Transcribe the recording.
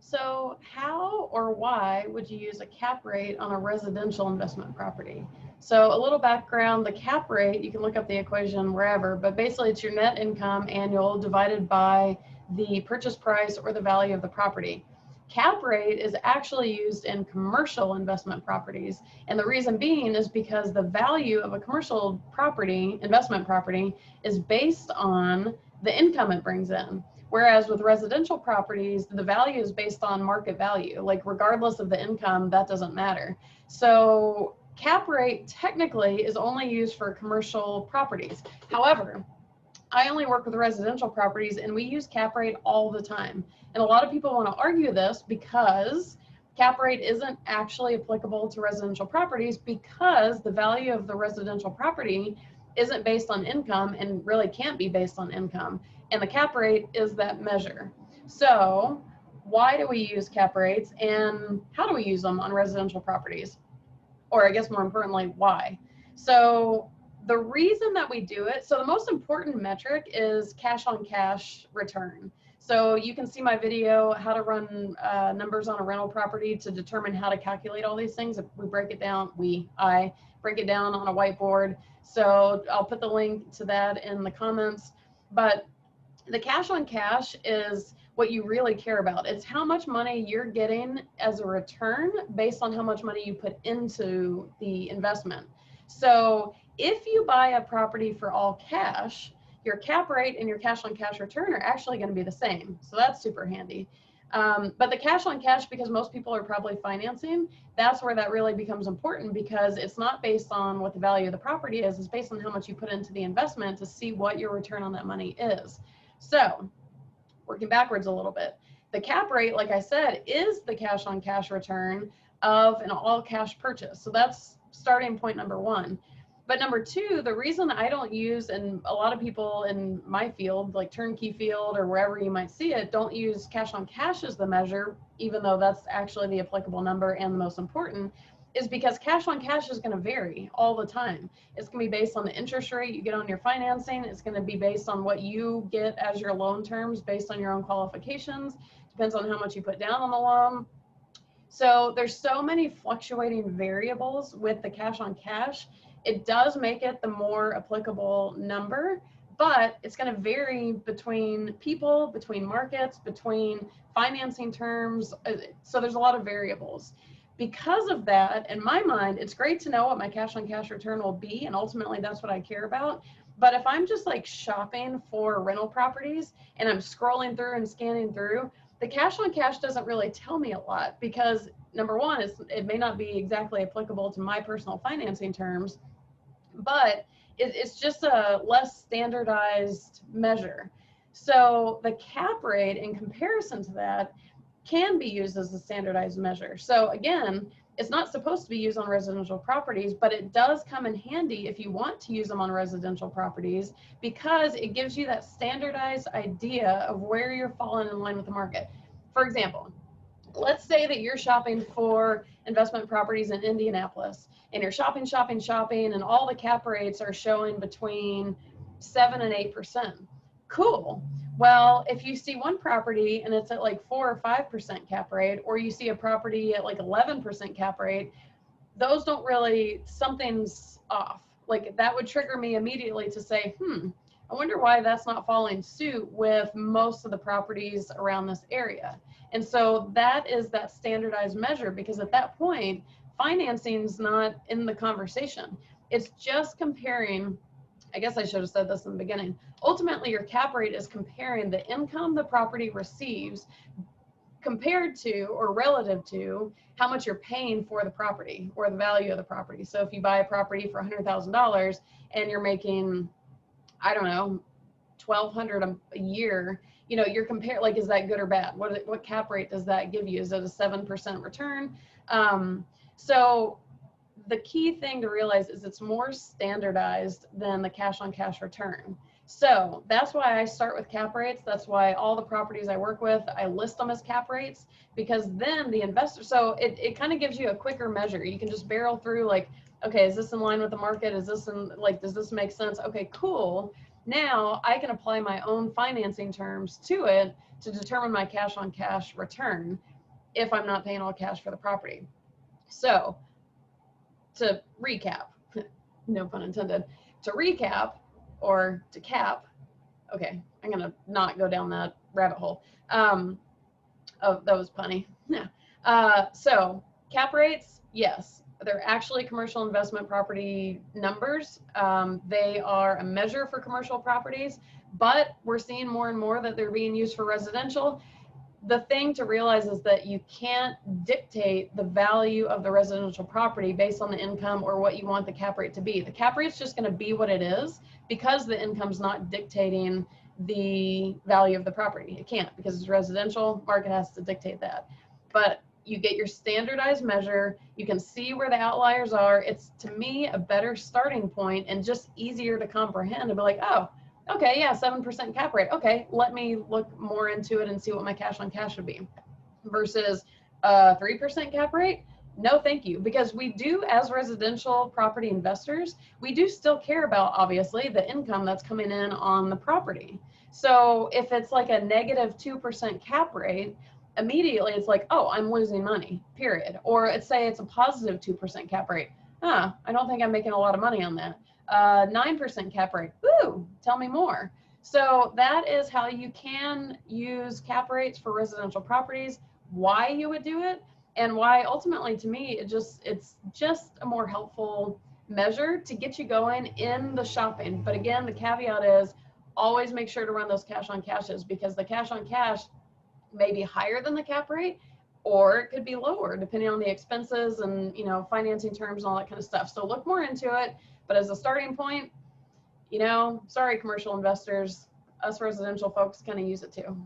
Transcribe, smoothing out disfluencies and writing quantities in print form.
So how or why would you use a cap rate on a residential investment property? So a little background, the cap rate, you can look up the equation wherever, but basically it's your net income annual divided by the purchase price or the value of the property. Cap rate is actually used in commercial investment properties. And the reason being is because the value of a commercial property, investment property, is based on the income it brings in. Whereas with residential properties, the value is based on market value. Like regardless of the income, that doesn't matter. So cap rate technically is only used for commercial properties. However, I only work with residential properties and we use cap rate all the time. And a lot of people want to argue this because cap rate isn't actually applicable to residential properties because the value of the residential property isn't based on income and really can't be based on income. And the cap rate is that measure. So why do we use cap rates and how do we use them on residential properties? Or I guess more importantly, why? So the reason that we do it, so the most important metric is cash on cash return. So you can see my video, how to run numbers on a rental property to determine how to calculate all these things. We break it down, I break it down on a whiteboard. So I'll put the link to that in the comments. But the cash on cash is what you really care about. It's how much money you're getting as a return based on how much money you put into the investment. So if you buy a property for all cash, your cap rate and your cash on cash return are actually going to be the same. So that's super handy. But the cash on cash, because most people are probably financing, that's where that really becomes important because it's not based on what the value of the property is. It's based on how much you put into the investment to see what your return on that money is. So working backwards a little bit, the cap rate, like I said, is the cash on cash return of an all cash purchase. So that's starting point number one. But number two, the reason I don't use, and a lot of people in my field, like turnkey field or wherever you might see it, don't use cash on cash as the measure, even though that's actually the applicable number and the most important, is because cash on cash is going to vary all the time. It's going to be based on the interest rate you get on your financing. It's going to be based on what you get as your loan terms based on your own qualifications. Depends on how much you put down on the loan. So there's so many fluctuating variables with the cash on cash. It does make it the more applicable number, but it's going to vary between people, between markets, between financing terms. So there's a lot of variables. Because of that, in my mind, it's great to know what my cash on cash return will be, and ultimately that's what I care about. But if I'm just like shopping for rental properties and I'm scrolling through and scanning through, the cash on cash doesn't really tell me a lot because number one, it may not be exactly applicable to my personal financing terms, but it's just a less standardized measure. So the cap rate in comparison to that can be used as a standardized measure. So again, it's not supposed to be used on residential properties, but it does come in handy if you want to use them on residential properties because it gives you that standardized idea of where you're falling in line with the market. For example, let's say that you're shopping for investment properties in Indianapolis and you're shopping, and all the cap rates are showing between 7 and 8%. Cool. Well, if you see one property and it's at like 4 or 5% cap rate, or you see a property at like 11% cap rate, those don't really, something's off. Like that would trigger me immediately to say, I wonder why that's not following suit with most of the properties around this area. And so that is that standardized measure because at that point, financing's not in the conversation. It's just comparing, I guess I should have said this in the beginning. Ultimately, your cap rate is comparing the income the property receives compared to or relative to how much you're paying for the property or the value of the property. So if you buy a property for $100,000 and you're making, I don't know, $1,200 a year, you know, you're comparing, like, is that good or bad? What cap rate does that give you? Is it a 7% return? So the key thing to realize is it's more standardized than the cash on cash return. So that's why I start with cap rates. That's why all the properties I work with, I list them as cap rates because then the investor, so it kind of gives you a quicker measure. You can just barrel through like, okay, is this in line with the market? Is this in, like, does this make sense? Okay, cool. Now I can apply my own financing terms to it to determine my cash on cash return. if I'm not paying all cash for the property. So to recap, no pun intended, to recap or to cap, okay, I'm gonna not go down that rabbit hole. Oh, that was punny. Yeah. So cap rates, yes, they're actually commercial investment property numbers. They are a measure for commercial properties, but we're seeing more and more that they're being used for residential. The thing to realize is that you can't dictate the value of the residential property based on the income or what you want the cap rate to be. The cap rate's just going to be what it is because the income's not dictating the value of the property. It can't, because it's residential, market has to dictate that. But you get your standardized measure, you can see where the outliers are. It's, to me, a better starting point and just easier to comprehend and be like, oh, okay, yeah, 7% cap rate. Okay, let me look more into it and see what my cash on cash would be. Versus 3% cap rate, no thank you. Because we do, as residential property investors, we do still care about, obviously, the income that's coming in on the property. So if it's like a negative 2% cap rate, immediately it's like, oh, I'm losing money, period. Or it's, say it's a positive 2% cap rate. I don't think I'm making a lot of money on that. 9% cap rate. Ooh, tell me more. So that is how you can use cap rates for residential properties, why you would do it, and why ultimately, to me, it's just a more helpful measure to get you going in the shopping. But again, the caveat is always make sure to run those cash on cashes, because the cash on cash may be higher than the cap rate, or it could be lower depending on the expenses and, you know, financing terms and all that kind of stuff. So look more into it. But as a starting point, you know, sorry, commercial investors, us residential folks kind of use it too.